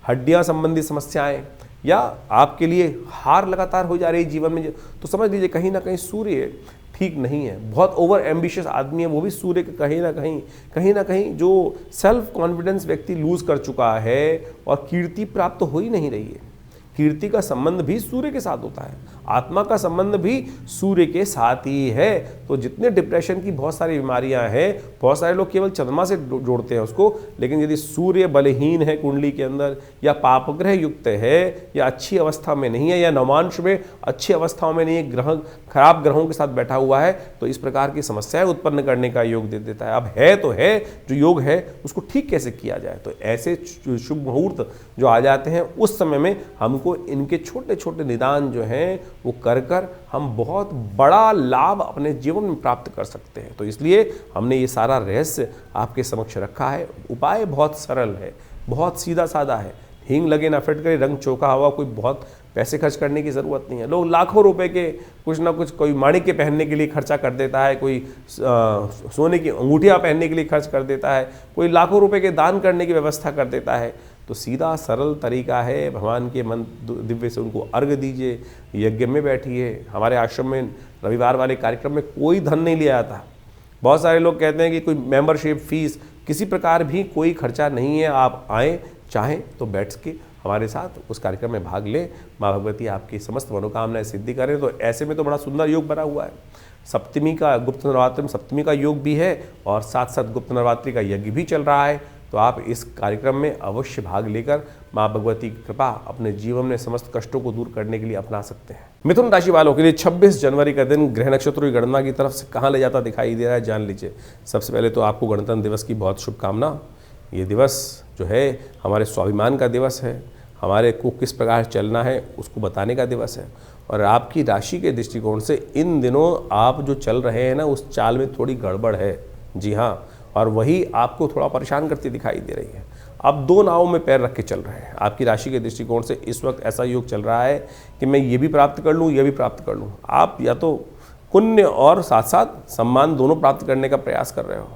हड्डियाँ संबंधी समस्याएँ, या आपके लिए हार लगातार हो जा रही है जीवन में, तो समझ लीजिए कहीं ना कहीं सूर्य ठीक नहीं है। बहुत ओवर एम्बिशियस आदमी है वो भी सूर्य के कहीं ना कहीं जो सेल्फ कॉन्फिडेंस व्यक्ति लूज कर चुका है और कीर्ति प्राप्त हो ही नहीं रही है। कीर्ति का संबंध भी सूर्य के साथ होता है, आत्मा का संबंध भी सूर्य के साथ ही है। तो जितने डिप्रेशन की बहुत सारी बीमारियां हैं, बहुत सारे लोग केवल चंद्रमा से जोड़ते हैं उसको, लेकिन यदि सूर्य बलहीन है कुंडली के अंदर, या पापग्रह युक्त है, या अच्छी अवस्था में नहीं है, या नवांश में अच्छी अवस्थाओं में नहीं है, ग्रह खराब ग्रहों के साथ बैठा हुआ है, तो इस प्रकार की समस्याएं उत्पन्न करने का योग दे देता है। अब है तो है, जो योग है उसको ठीक कैसे किया जाए, तो ऐसे शुभ मुहूर्त जो आ जाते हैं उस समय में हमको इनके छोटे छोटे निदान जो हैं वो कर हम बहुत बड़ा लाभ अपने जीवन में प्राप्त कर सकते हैं। तो इसलिए हमने ये सारा रहस्य आपके समक्ष रखा है। उपाय बहुत सरल है, बहुत सीधा साधा है। हींग लगे ना फिट करे, रंग चौका हुआ, कोई बहुत पैसे खर्च करने की ज़रूरत नहीं है। लोग लाखों रुपए के कुछ ना कुछ, कोई माणिक्य पहनने के लिए खर्चा कर देता है, कोई सोने की अंगूठियाँ पहनने के लिए खर्च कर देता है, कोई लाखों रुपए के दान करने की व्यवस्था कर देता है। तो सीधा सरल तरीका है, भगवान के मन दिव्य से उनको अर्घ दीजिए, यज्ञ में बैठिए। हमारे आश्रम में रविवार वाले कार्यक्रम में कोई धन नहीं लिया जाता। बहुत सारे लोग कहते हैं कि कोई मेंबरशिप फीस, किसी प्रकार भी कोई खर्चा नहीं है। आप आएँ, चाहें तो बैठ के हमारे साथ उस कार्यक्रम में भाग लें। माँ भगवती आपकी समस्त मनोकामनाएं सिद्धि करें। तो ऐसे में तो बड़ा सुंदर योग बना हुआ है। सप्तमी का, गुप्त नवरात्रि में सप्तमी का योग भी है और साथ साथ गुप्त नवरात्रि का यज्ञ भी चल रहा है। तो आप इस कार्यक्रम में अवश्य भाग लेकर माँ भगवती की कृपा अपने जीवन में समस्त कष्टों को दूर करने के लिए अपना सकते हैं। मिथुन राशि वालों के लिए 26 जनवरी का दिन ग्रह नक्षत्रों की गणना की तरफ से कहाँ ले जाता दिखाई दे रहा है, जान लीजिए। सबसे पहले तो आपको गणतंत्र दिवस की बहुत शुभकामना। ये दिवस जो है हमारे स्वाभिमान का दिवस है, हमारे को किस प्रकार चलना है उसको बताने का दिवस है। और आपकी राशि के दृष्टिकोण से इन दिनों आप जो चल रहे हैं ना, उस चाल में थोड़ी गड़बड़ है। जी हाँ, और वही आपको थोड़ा परेशान करती दिखाई दे रही है। आप दो नावों में पैर रख के चल रहे हैं। आपकी राशि के दृष्टिकोण से इस वक्त ऐसा योग चल रहा है कि मैं ये भी प्राप्त कर लूँ, ये भी प्राप्त कर लूँ। आप या तो पुण्य और साथ साथ सम्मान दोनों प्राप्त करने का प्रयास कर रहे हो,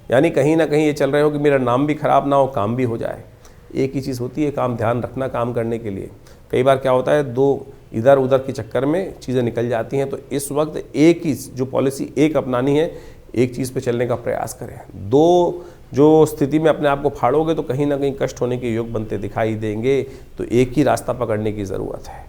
यानी कहीं ना कहीं ये चल रहे हो कि मेरा नाम भी खराब ना हो, काम भी हो जाए। एक ही चीज़ होती है काम, ध्यान रखना काम करने के लिए। कई बार क्या होता है, दो इधर उधर के चक्कर में चीज़ें निकल जाती हैं। तो इस वक्त एक ही जो पॉलिसी एक अपनानी है, एक चीज़ पे चलने का प्रयास करें। दो जो स्थिति में अपने आप को फाड़ोगे तो कहीं ना कहीं कष्ट होने के योग बनते दिखाई देंगे। तो एक ही रास्ता पकड़ने की ज़रूरत है।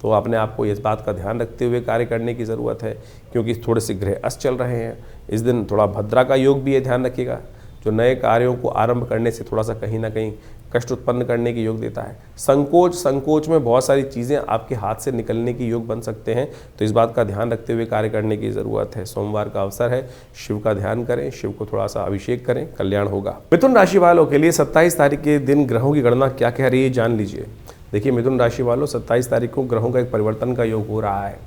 तो अपने आप को इस बात का ध्यान रखते हुए कार्य करने की ज़रूरत है, क्योंकि थोड़े से ग्रह अस्त चल रहे हैं। इस दिन थोड़ा भद्रा का योग भी है, ध्यान रखिएगा। जो नए कार्यों को आरंभ करने से थोड़ा सा कहीं ना कहीं कष्ट उत्पन्न करने की योग देता है। संकोच में बहुत सारी चीज़ें आपके हाथ से निकलने की योग बन सकते हैं। तो इस बात का ध्यान रखते हुए कार्य करने की ज़रूरत है। सोमवार का अवसर है, शिव का ध्यान करें, शिव को थोड़ा सा अभिषेक करें, कल्याण होगा। मिथुन राशि वालों के लिए 27 तारीख के दिन ग्रहों की गणना क्या कह रही है, जान लीजिए। देखिए मिथुन राशि वालों, 27 तारीख को ग्रहों का एक परिवर्तन का योग हो रहा है,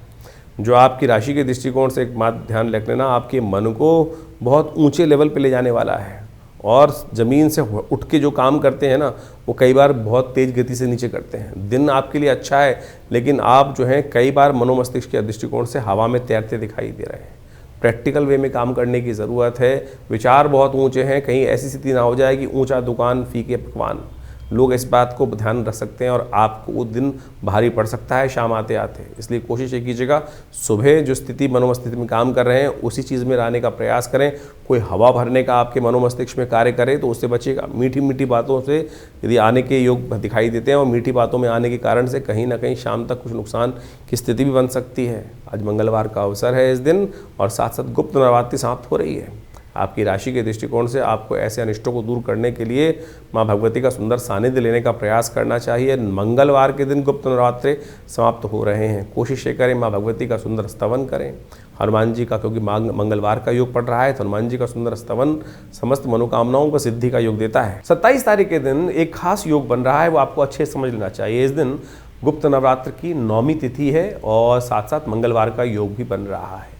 जो आपकी राशि के दृष्टिकोण से एक बात ध्यान रख लेना, आपके मन को बहुत ऊंचे लेवल पे ले जाने वाला है और ज़मीन से उठ के जो काम करते हैं ना, वो कई बार बहुत तेज़ गति से नीचे करते हैं। दिन आपके लिए अच्छा है, लेकिन आप जो हैं कई बार मनोमस्तिष्क के दृष्टिकोण से हवा में तैरते दिखाई दे रहे हैं। प्रैक्टिकल वे में काम करने की ज़रूरत है। विचार बहुत ऊंचे हैं, कहीं ऐसी स्थिति ना हो जाए कि ऊंचा दुकान फीके पकवान। लोग इस बात को ध्यान रख सकते हैं और आपको वो दिन भारी पड़ सकता है शाम आते आते। इसलिए कोशिश ये कीजिएगा, सुबह जो स्थिति मनोमस्तिष्क में काम कर रहे हैं उसी चीज़ में रहने का प्रयास करें। कोई हवा भरने का आपके मनोमस्तिष्क में कार्य करे तो उससे बचिएगा। मीठी मीठी बातों से यदि आने के योग दिखाई देते हैं और मीठी बातों में आने के कारण से कहीं ना कहीं शाम तक कुछ नुकसान की स्थिति भी बन सकती है। आज मंगलवार का अवसर है इस दिन, और साथ साथ गुप्त नवरात्रि समाप्त हो रही है। आपकी राशि के दृष्टिकोण से आपको ऐसे अनिष्टों को दूर करने के लिए माँ भगवती का सुंदर सानिध्य लेने का प्रयास करना चाहिए। मंगलवार के दिन गुप्त नवरात्रि समाप्त हो रहे हैं। कोशिश ये करें माँ भगवती का सुंदर स्तवन करें, हनुमान जी का, क्योंकि मंगलवार का योग पड़ रहा है तो हनुमान जी का सुंदर स्तवन समस्त मनोकामनाओं को सिद्धि का योग देता है। 27 तारीख के दिन एक खास योग बन रहा है, वो आपको अच्छे से समझ लेना चाहिए। इस दिन गुप्त नवरात्र की 9वीं तिथि है और साथ साथ मंगलवार का योग भी बन रहा है।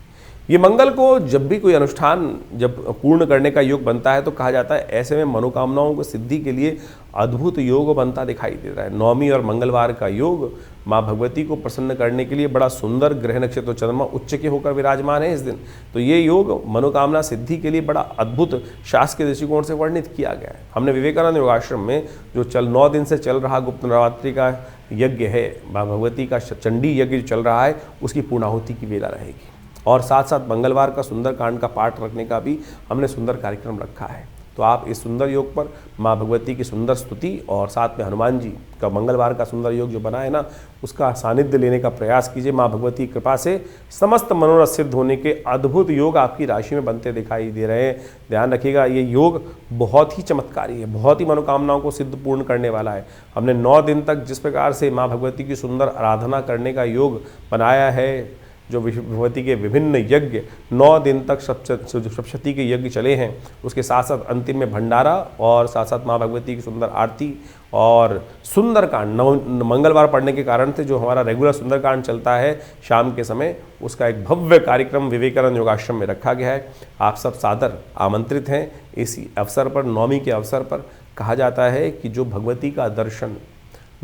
ये मंगल को जब भी कोई अनुष्ठान जब पूर्ण करने का योग बनता है तो कहा जाता है ऐसे में मनोकामनाओं को सिद्धि के लिए अद्भुत योग बनता दिखाई दे रहा है। 9वीं और मंगलवार का योग माँ भगवती को प्रसन्न करने के लिए बड़ा सुंदर, ग्रह नक्षत्र चंद्रमा उच्च के होकर विराजमान है इस दिन। तो ये योग मनोकामना सिद्धि के लिए बड़ा अद्भुत शास्त्र के दृष्टिकोण से वर्णित किया गया है। हमने विवेकानंद योगाश्रम में जो 9 दिन से चल रहा गुप्त नवरात्रि का यज्ञ है, माँ भगवती का चंडी यज्ञ जो चल रहा है, उसकी पूर्णाहुति की वेला रहेगी। और साथ साथ मंगलवार का सुंदर कांड का पाठ रखने का भी हमने सुंदर कार्यक्रम रखा है। तो आप इस सुंदर योग पर माँ भगवती की सुंदर स्तुति और साथ में हनुमान जी का मंगलवार का सुंदर योग जो बना है ना, उसका सानिध्य लेने का प्रयास कीजिए। माँ भगवती की कृपा से समस्त मनोरथ सिद्ध होने के अद्भुत योग आपकी राशि में बनते दिखाई दे रहे हैं। ध्यान रखिएगा, ये योग बहुत ही चमत्कारी है, बहुत ही मनोकामनाओं को सिद्ध पूर्ण करने वाला है। हमने 9 दिन तक जिस प्रकार से माँ भगवती की सुंदर आराधना करने का योग बनाया है, जो भगवती के विभिन्न यज्ञ 9 दिन तक सप्तशती के यज्ञ चले हैं, उसके साथ साथ अंतिम में भंडारा और साथ साथ माँ भगवती की सुंदर आरती और सुंदरकांड मंगलवार पढ़ने के कारण से जो हमारा रेगुलर सुंदरकांड चलता है शाम के समय, उसका एक भव्य कार्यक्रम विवेकानंद योगाश्रम में रखा गया है। आप सब सादर आमंत्रित हैं। इसी अवसर पर, 9वीं के अवसर पर कहा जाता है कि जो भगवती का दर्शन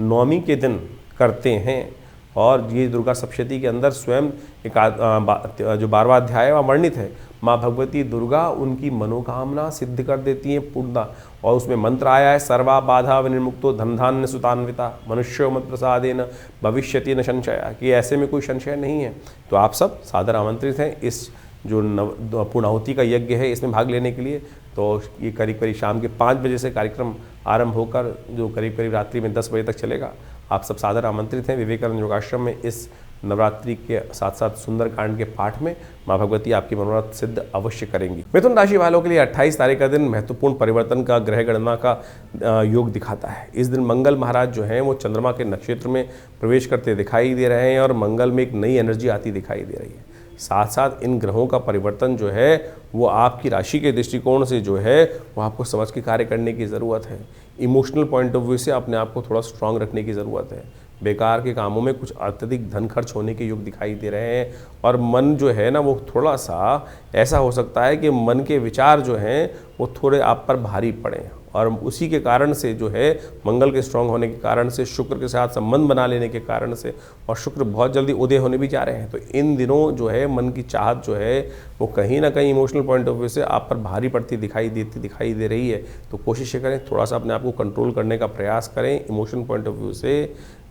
9वीं के दिन करते हैं, और ये दुर्गा सप्तशती के अंदर स्वयं एक जो 12वां अध्याय वहाँ वर्णित है, माँ भगवती दुर्गा उनकी मनोकामना सिद्ध कर देती हैं पूर्णता। और उसमें मंत्र आया है, सर्वा बाधा विनिर्मुक्तो धनधान्य सुतान्विता मनुष्यो मत प्रसादेन भविष्यति न संशय, कि ऐसे में कोई संशय नहीं है। तो आप सब सादर आमंत्रित हैं इस जो पूर्णाहुति का यज्ञ है इसमें भाग लेने के लिए। तो ये करीब करीब शाम के 5 बजे से कार्यक्रम आरंभ होकर जो करीब करीब रात्रि में 10 बजे तक चलेगा। आप सब सादर आमंत्रित हैं विवेकानंद योगाश्रम में इस नवरात्रि के साथ साथ सुंदरकांड के पाठ में। माँ भगवती आपकी मनोरथ सिद्ध अवश्य करेंगी। मिथुन राशि वालों के लिए 28 तारीख का दिन महत्वपूर्ण परिवर्तन का, ग्रह गणना का योग दिखाता है। इस दिन मंगल महाराज जो हैं वो चंद्रमा के नक्षत्र में प्रवेश करते दिखाई दे रहे हैं और मंगल में एक नई एनर्जी आती दिखाई दे रही है। साथ साथ इन ग्रहों का परिवर्तन जो है वो आपकी राशि के दृष्टिकोण से जो है वो आपको समझ के कार्य करने की ज़रूरत है। इमोशनल पॉइंट ऑफ व्यू से अपने आप को थोड़ा स्ट्रांग रखने की ज़रूरत है। बेकार के कामों में कुछ अत्यधिक धन खर्च होने के योग दिखाई दे रहे हैं और मन जो है ना वो थोड़ा सा ऐसा हो सकता है कि मन के विचार जो हैं वो थोड़े आप पर भारी पड़े, और उसी के कारण से जो है मंगल के स्ट्रांग होने के कारण से, शुक्र के साथ संबंध बना लेने के कारण से, और शुक्र बहुत जल्दी उदय होने भी जा रहे हैं, तो इन दिनों जो है मन की चाहत जो है वो कहीं ना कहीं इमोशनल पॉइंट ऑफ व्यू से आप पर भारी पड़ती दिखाई दे रही है। तो कोशिश करें थोड़ा सा अपने आप को कंट्रोल करने का प्रयास करें इमोशनल पॉइंट ऑफ व्यू से।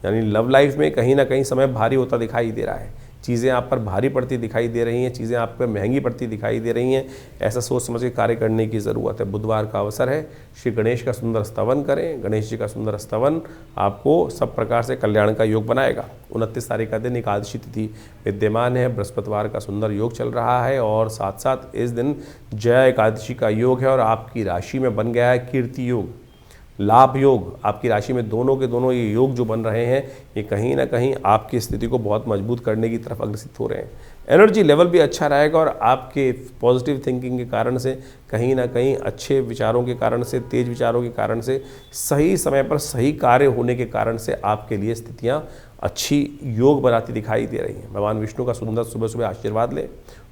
यानी लव लाइफ में कहीं ना कहीं समय भारी होता दिखाई दे रहा है, चीज़ें आप पर भारी पड़ती दिखाई दे रही हैं, चीज़ें आप पर महंगी पड़ती दिखाई दे रही हैं। ऐसा सोच समझ के कार्य करने की ज़रूरत है। बुधवार का अवसर है, श्री गणेश का सुंदर स्तवन करें। गणेश जी का सुंदर स्तवन आपको सब प्रकार से कल्याण का योग बनाएगा। 29 तारीख का दिन एकादशी तिथि विद्यमान है, बृहस्पतिवार का सुंदर योग चल रहा है और साथ साथ इस दिन जया एकादशी का योग है और आपकी राशि में बन गया है कीर्ति योग, लाभ योग। आपकी राशि में दोनों के दोनों ये योग जो बन रहे हैं ये कहीं ना कहीं आपकी स्थिति को बहुत मजबूत करने की तरफ अग्रसित हो रहे हैं। एनर्जी लेवल भी अच्छा रहेगा और आपके पॉजिटिव थिंकिंग के कारण से कहीं ना कहीं अच्छे विचारों के कारण से, तेज विचारों के कारण से, सही समय पर सही कार्य होने के कारण से आपके लिए स्थितियाँ अच्छी योग बनाती दिखाई दे रही हैं। भगवान विष्णु का सुंदर सुबह सुबह आशीर्वाद लें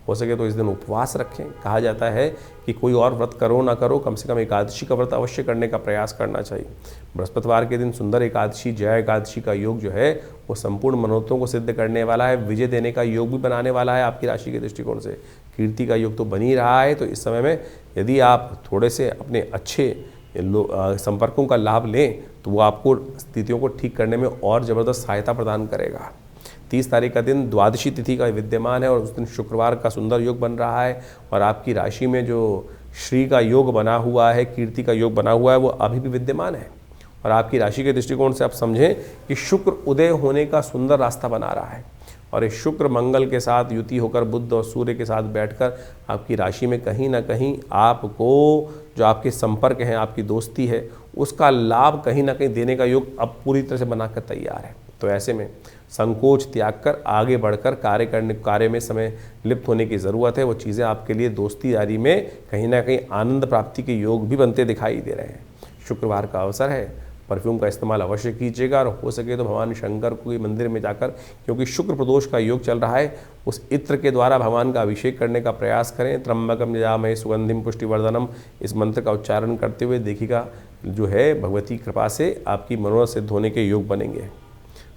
हो सके तो इस दिन उपवास रखें। कहा जाता है कि कोई और व्रत करो ना करो, कम से कम एकादशी का व्रत अवश्य करने का प्रयास करना चाहिए। बृहस्पतिवार के दिन सुंदर एकादशी, जया एकादशी का योग जो है वो संपूर्ण मनोरथों को सिद्ध करने वाला है, विजय देने का योग भी बनाने वाला है आपकी राशि के दृष्टिकोण से। कीर्ति का योग तो बन ही रहा है, तो इस समय में यदि आप थोड़े से अपने अच्छे संपर्कों का लाभ लें तो वो आपको स्थितियों को ठीक करने में और ज़बरदस्त सहायता प्रदान करेगा। 30 तारीख का दिन द्वादशी तिथि का विद्यमान है और उस दिन शुक्रवार का सुंदर योग बन रहा है और आपकी राशि में जो श्री का योग बना हुआ है, कीर्ति का योग बना हुआ है, वो अभी भी विद्यमान है। और आपकी राशि के दृष्टिकोण से आप समझें कि शुक्र उदय होने का सुंदर रास्ता बना रहा है और इस शुक्र मंगल के साथ युति होकर बुध और सूर्य के साथ बैठकर आपकी राशि में कहीं ना कहीं आपको जो आपके संपर्क हैं, आपकी दोस्ती है, उसका लाभ कहीं ना कहीं देने का योग अब पूरी तरह से बनाकर तैयार है। तो ऐसे में संकोच त्याग कर आगे बढ़कर कार्य में समय लिप्त होने की ज़रूरत है। वो चीज़ें आपके लिए दोस्ती यारी में कहीं ना कहीं आनंद प्राप्ति के योग भी बनते दिखाई दे रहे हैं। शुक्रवार का अवसर है, परफ्यूम का इस्तेमाल अवश्य कीजिएगा और हो सके तो भगवान शंकर को मंदिर में जाकर, क्योंकि शुक्र प्रदोष का योग चल रहा है, उस इत्र के द्वारा भगवान का अभिषेक करने का प्रयास करें। त्र्यंबकम यजामहे सुगंधिम पुष्टिवर्धनम, इस मंत्र का उच्चारण करते हुए देखिएगा जो है भगवती कृपा से आपकी मनोरथ सिद्ध होने के योग बनेंगे।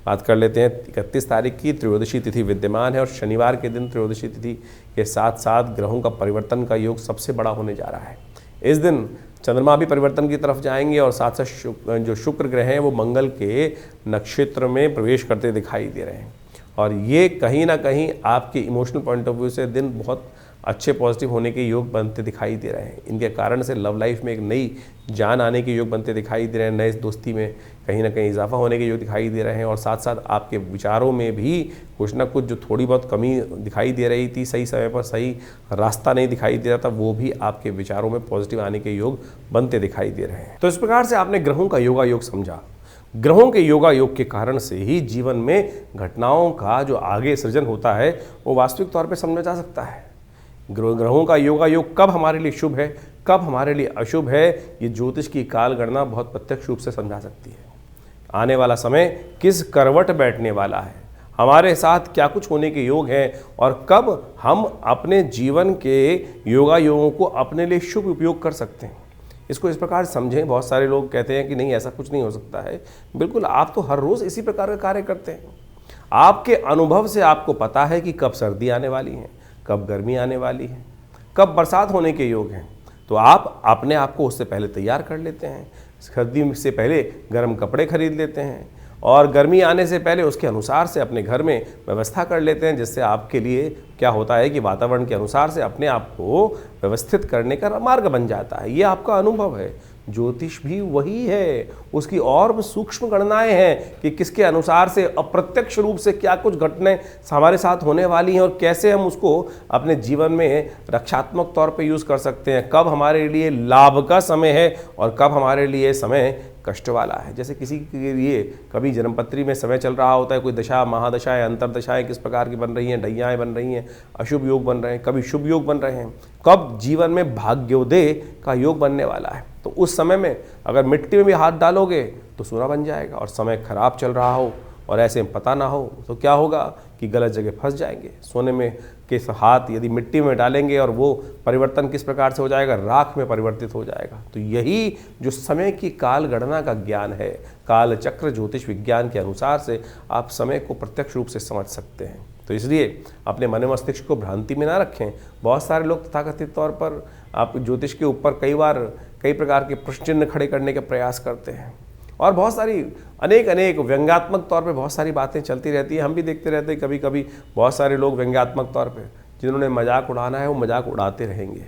बात कर लेते हैं 31 तारीख की त्रयोदशी तिथि विद्यमान है और शनिवार के दिन त्रयोदशी तिथि के साथ साथ ग्रहों का परिवर्तन का योग सबसे बड़ा होने जा रहा है। इस दिन चंद्रमा भी परिवर्तन की तरफ जाएंगे और साथ साथ जो शुक्र ग्रह हैं वो मंगल के नक्षत्र में प्रवेश करते दिखाई दे रहे हैं और ये कहीं ना कहीं आपके इमोशनल पॉइंट ऑफ व्यू से दिन बहुत अच्छे पॉजिटिव होने के योग बनते दिखाई दे रहे हैं। इनके कारण से लव लाइफ में एक नई जान आने के योग बनते दिखाई दे रहे हैं, नए दोस्ती में कहीं ना कहीं इजाफा होने के योग दिखाई दे रहे हैं और साथ साथ आपके विचारों में भी कुछ ना कुछ जो थोड़ी बहुत कमी दिखाई दे रही थी, सही समय पर सही रास्ता नहीं दिखाई दे रहा था, वो भी आपके विचारों में पॉजिटिव आने के योग बनते दिखाई दे रहे हैं। तो इस प्रकार से आपने ग्रहों का योगा योग समझा। ग्रहों के योगा योग के कारण से ही जीवन में घटनाओं का जो आगे सृजन होता है वो वास्तविक तौर पर समझा जा सकता है। ग्रहों का योगा योग कब हमारे लिए शुभ है, कब हमारे लिए अशुभ है, ये ज्योतिष की काल गणना बहुत प्रत्यक्ष रूप से समझा सकती है। आने वाला समय किस करवट बैठने वाला है, हमारे साथ क्या कुछ होने के योग हैं और कब हम अपने जीवन के योगा योगों को अपने लिए शुभ उपयोग कर सकते हैं, इसको इस प्रकार समझें। बहुत सारे लोग कहते हैं कि नहीं ऐसा कुछ नहीं हो सकता है। बिल्कुल, आप तो हर रोज़ इसी प्रकार का कार्य करते हैं। आपके अनुभव से आपको पता है कि कब सर्दी आने वाली है, कब गर्मी आने वाली है, कब बरसात होने के योग हैं, तो आप अपने आप को उससे पहले तैयार कर लेते हैं। सर्दी से पहले गर्म कपड़े खरीद लेते हैं और गर्मी आने से पहले उसके अनुसार से अपने घर में व्यवस्था कर लेते हैं, जिससे आपके लिए क्या होता है कि वातावरण के अनुसार से अपने आप को व्यवस्थित करने का मार्ग बन जाता है। ये आपका अनुभव है। ज्योतिष भी वही है, उसकी और सूक्ष्म गणनाएं हैं कि किसके अनुसार से अप्रत्यक्ष रूप से क्या कुछ घटनाएं हमारे साथ होने वाली हैं और कैसे हम उसको अपने जीवन में रक्षात्मक तौर पे यूज़ कर सकते हैं। कब हमारे लिए लाभ का समय है और कब हमारे लिए समय कष्ट वाला है। जैसे किसी के लिए कभी जन्मपत्री में समय चल रहा होता है, कोई दशा महादशाएं अंतरदशाएं किस प्रकार की बन रही हैं, ढैयाएँ बन रही हैं, अशुभ योग बन रहे हैं, कभी शुभ योग बन रहे हैं, कब जीवन में भाग्योदय का योग बनने वाला है। तो उस समय में अगर मिट्टी में भी हाथ डालोगे तो सोना बन जाएगा और समय खराब चल रहा हो और ऐसे में पता ना हो तो क्या होगा कि गलत जगह फंस जाएंगे। सोने में के हाथ यदि मिट्टी में डालेंगे और वो परिवर्तन किस प्रकार से हो जाएगा, राख में परिवर्तित हो जाएगा। तो यही जो समय की काल गणना का ज्ञान है, काल चक्र ज्योतिष विज्ञान के अनुसार से आप समय को प्रत्यक्ष रूप से समझ सकते हैं। तो इसलिए अपने मन मस्तिष्क को भ्रांति में ना रखें। बहुत सारे लोग तथाकथित तौर पर आप ज्योतिष के ऊपर कई प्रकार के प्रश्न चिन्ह खड़े करने का प्रयास करते हैं और बहुत सारी अनेक व्यंग्यात्मक तौर पे बहुत सारी बातें चलती रहती है। हम भी देखते रहते हैं कभी कभी बहुत सारे लोग व्यंग्यात्मक तौर पे जिन्होंने मजाक उड़ाना है वो मजाक उड़ाते रहेंगे।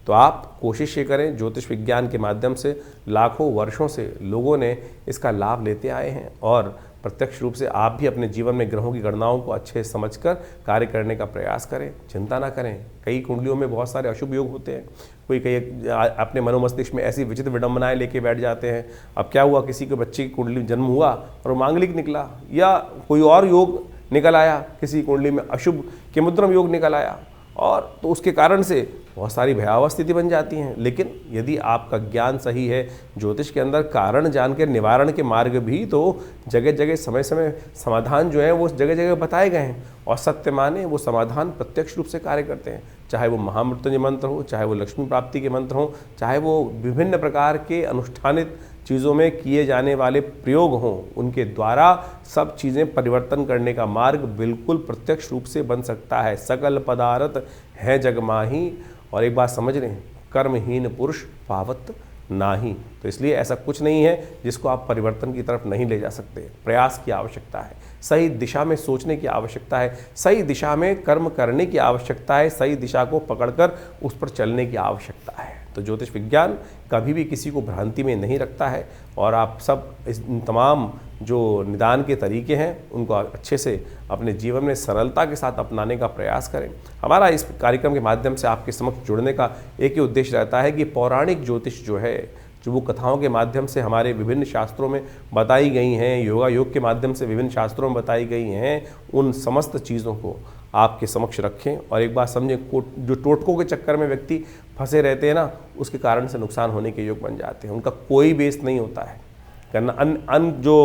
तो आप कोशिश ये करें, ज्योतिष विज्ञान के माध्यम से लाखों वर्षों से लोगों ने इसका लाभ लेते आए हैं और प्रत्यक्ष रूप से आप भी अपने जीवन में ग्रहों की गणनाओं को अच्छे समझकर कार्य करने का प्रयास करें। चिंता ना करें। कई कुंडलियों में बहुत सारे अशुभ योग होते हैं। कोई अपने मनोमस्तिष्क में ऐसी विचित्र विडंबनाएं लेके बैठ जाते हैं। अब क्या हुआ, किसी के बच्चे की कुंडली जन्म हुआ और वो मांगलिक निकला या कोई और योग निकल आया, किसी कुंडली में अशुभ के मुद्रम योग निकल आया और तो उसके कारण से बहुत सारी भयावह स्थिति बन जाती हैं। लेकिन यदि आपका ज्ञान सही है, ज्योतिष के अंदर कारण जान के निवारण के मार्ग भी तो जगह जगह समय समय समाधान जो है वो जगह जगह बताए गए हैं, और सत्य माने वो समाधान प्रत्यक्ष रूप से कार्य करते हैं। चाहे वो महामृत्युंजय मंत्र हो, चाहे वो लक्ष्मी प्राप्ति के मंत्र हो, चाहे वो विभिन्न प्रकार के अनुष्ठानित चीज़ों में किए जाने वाले प्रयोग हों, उनके द्वारा सब चीज़ें परिवर्तन करने का मार्ग बिल्कुल प्रत्यक्ष रूप से बन सकता है। सकल पदार्थ है जग माही, और एक बात समझ लें, कर्महीन पुरुष पावत नाही। तो इसलिए ऐसा कुछ नहीं है जिसको आप परिवर्तन की तरफ नहीं ले जा सकते। प्रयास की आवश्यकता है, सही दिशा में सोचने की आवश्यकता है, सही दिशा में कर्म करने की आवश्यकता है, सही दिशा को पकड़कर उस पर चलने की आवश्यकता है। तो ज्योतिष विज्ञान कभी भी किसी को भ्रांति में नहीं रखता है, और आप सब इस तमाम जो निदान के तरीके हैं उनको अच्छे से अपने जीवन में सरलता के साथ अपनाने का प्रयास करें। हमारा इस कार्यक्रम के माध्यम से आपके समक्ष जुड़ने का एक ही उद्देश्य रहता है कि पौराणिक ज्योतिष जो है, जो वो कथाओं के माध्यम से हमारे विभिन्न शास्त्रों में बताई गई हैं, योगा योग के माध्यम से विभिन्न शास्त्रों में बताई गई हैं, उन समस्त चीज़ों को आपके समक्ष रखें। और एक बात समझें, जो टोटकों के चक्कर में व्यक्ति फंसे रहते हैं ना, उसके कारण से नुकसान होने के योग बन जाते हैं। उनका कोई बेस नहीं होता है करना जो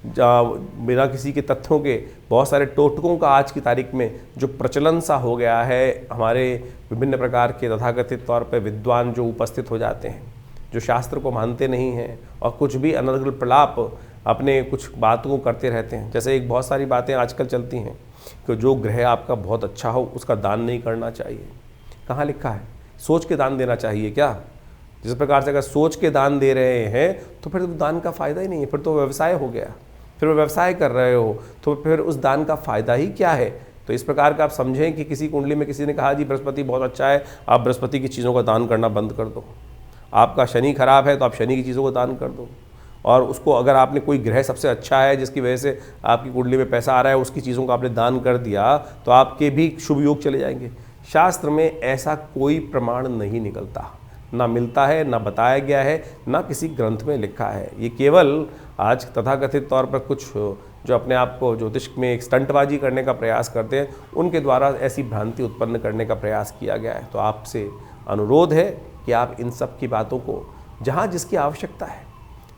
बिना किसी के तथ्यों के बहुत सारे टोटकों का आज की तारीख में जो प्रचलन सा हो गया है। हमारे विभिन्न प्रकार के तथाकथित तौर पर विद्वान जो उपस्थित हो जाते हैं, जो शास्त्र को मानते नहीं हैं और कुछ भी अनर्गल प्रलाप अपने कुछ बातों को करते रहते हैं। जैसे एक बहुत सारी बातें आजकल चलती हैं कि जो ग्रह आपका बहुत अच्छा हो उसका दान नहीं करना चाहिए। कहाँ लिखा है? सोच के दान देना चाहिए क्या? जिस प्रकार से अगर सोच के दान दे रहे हैं तो फिर तो दान का फ़ायदा ही नहीं है, फिर तो व्यवसाय हो गया। फिर वो व्यवसाय कर रहे हो तो फिर उस दान का फ़ायदा ही क्या है? तो इस प्रकार का आप समझें कि किसी कुंडली में किसी ने कहा जी बृहस्पति बहुत अच्छा है, आप बृहस्पति की चीज़ों का दान करना बंद कर दो। आपका शनि खराब है तो आप शनि की चीज़ों को दान कर दो। और उसको अगर आपने कोई ग्रह सबसे अच्छा है जिसकी वजह से आपकी कुंडली में पैसा आ रहा है, उसकी चीज़ों का आपने दान कर दिया तो आपके भी शुभ योग चले जाएंगे। शास्त्र में ऐसा कोई प्रमाण नहीं निकलता, ना मिलता है, ना बताया गया है, ना किसी ग्रंथ में लिखा है। ये केवल आज तथाकथित तौर पर कुछ जो अपने आप को ज्योतिष में एक स्टंटबाजी करने का प्रयास करते हैं, उनके द्वारा ऐसी भ्रांति उत्पन्न करने का प्रयास किया गया है। तो आपसे अनुरोध है कि आप इन सब की बातों को जहाँ जिसकी आवश्यकता है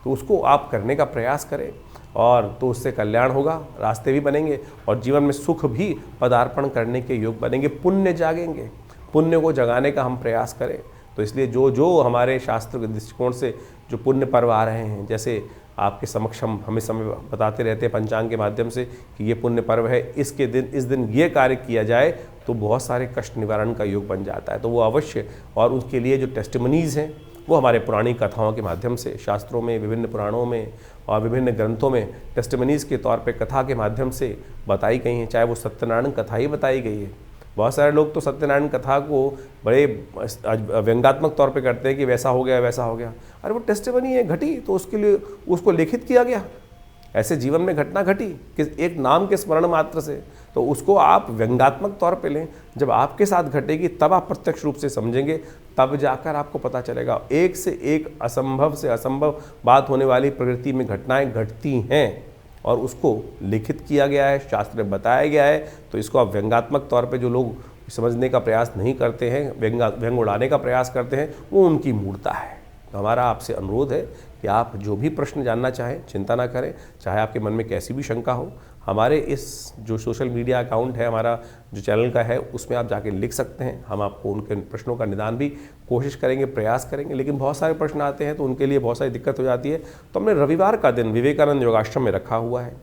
तो उसको आप करने का प्रयास करें, और तो उससे कल्याण होगा, रास्ते भी बनेंगे और जीवन में सुख भी पदार्पण करने के योग बनेंगे, पुण्य जागेंगे। पुण्य को जगाने का हम प्रयास करें। तो इसलिए जो जो हमारे शास्त्र के दृष्टिकोण से जो पुण्य पर्व आ रहे हैं, जैसे आपके समक्ष हम हमें समय बताते रहते हैं पंचांग के माध्यम से कि ये पुण्य पर्व है, इसके दिन इस दिन ये कार्य किया जाए तो बहुत सारे कष्ट निवारण का योग बन जाता है। तो वो अवश्य, और उसके लिए जो टेस्टिमनीज़ हैं वो हमारे पुरानी कथाओं के माध्यम से शास्त्रों में, विभिन्न पुराणों में और विभिन्न ग्रंथों में टेस्टिमनीज़ के तौर पे कथा के माध्यम से बताई गई हैं। चाहे वो सत्यनारायण कथा ही बताई गई है। बहुत सारे लोग तो सत्यनारायण कथा को बड़े व्यंग्यात्मक तौर पे करते हैं कि वैसा हो गया वैसा हो गया। अरे वो टेस्टिमनी है, घटी, तो उसके लिए उसको लिखित किया गया। ऐसे जीवन में घटना घटी कि एक नाम के स्मरण मात्र से, तो उसको आप व्यंग्यात्मक तौर पे लें। जब आपके साथ घटेगी तब आप प्रत्यक्ष रूप से समझेंगे, तब जाकर आपको पता चलेगा। एक से एक असंभव से असंभव बात होने वाली प्रकृति में घटनाएं घटती हैं और उसको लिखित किया गया है, शास्त्र में बताया गया है। तो इसको आप व्यंग्यात्मक तौर पे जो लोग समझने का प्रयास नहीं करते हैं, व्यंग उड़ाने का प्रयास करते हैं, वो उनकी मूर्खता है। तो हमारा आपसे अनुरोध है कि आप जो भी प्रश्न जानना चाहें चिंता ना करें, चाहे आपके मन में कैसी भी शंका हो, हमारे इस जो सोशल मीडिया अकाउंट है हमारा जो चैनल का है उसमें आप जाके लिख सकते हैं। हम आपको उनके प्रश्नों का निदान भी कोशिश करेंगे, प्रयास करेंगे। लेकिन बहुत सारे प्रश्न आते हैं तो उनके लिए बहुत सारी दिक्कत हो जाती है। तो हमने रविवार का दिन विवेकानंद योगाश्रम में रखा हुआ है।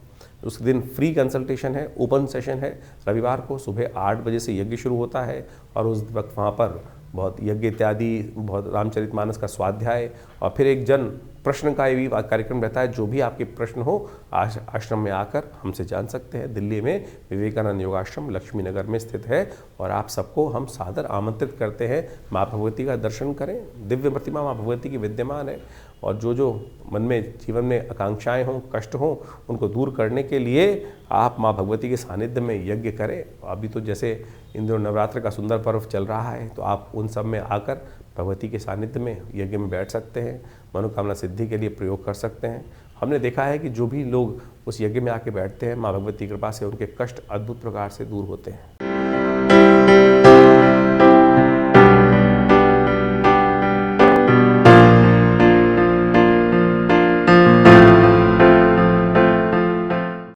उस दिन फ्री कंसल्टेशन है, ओपन सेशन है। रविवार को सुबह 8 बजे से यज्ञ शुरू होता है और उस वक्त वहाँ पर बहुत यज्ञ इत्यादि, बहुत रामचरितमानस का स्वाध्याय और फिर एक जन प्रश्न का भी कार्यक्रम रहता है। जो भी आपके प्रश्न हो आश्रम में आकर हमसे जान सकते हैं। दिल्ली में विवेकानंद योगाश्रम लक्ष्मी नगर में स्थित है और आप सबको हम सादर आमंत्रित करते हैं। माँ भगवती का दर्शन करें। दिव्य प्रतिमा माँ भगवती की विद्यमान है और जो जो मन में जीवन में आकांक्षाएं हों, कष्ट हों, उनको दूर करने के लिए आप माँ भगवती के सानिध्य में यज्ञ करें। अभी तो जैसे इन दिनों नवरात्र का सुंदर पर्व चल रहा है, तो आप उन सब में आकर भगवती के सानिध्य में यज्ञ में बैठ सकते हैं, मनोकामना सिद्धि के लिए प्रयोग कर सकते हैं। हमने देखा है कि जो भी लोग उस यज्ञ में आके बैठते हैं, माँ भगवती की कृपा से उनके कष्ट अद्भुत प्रकार से दूर होते हैं।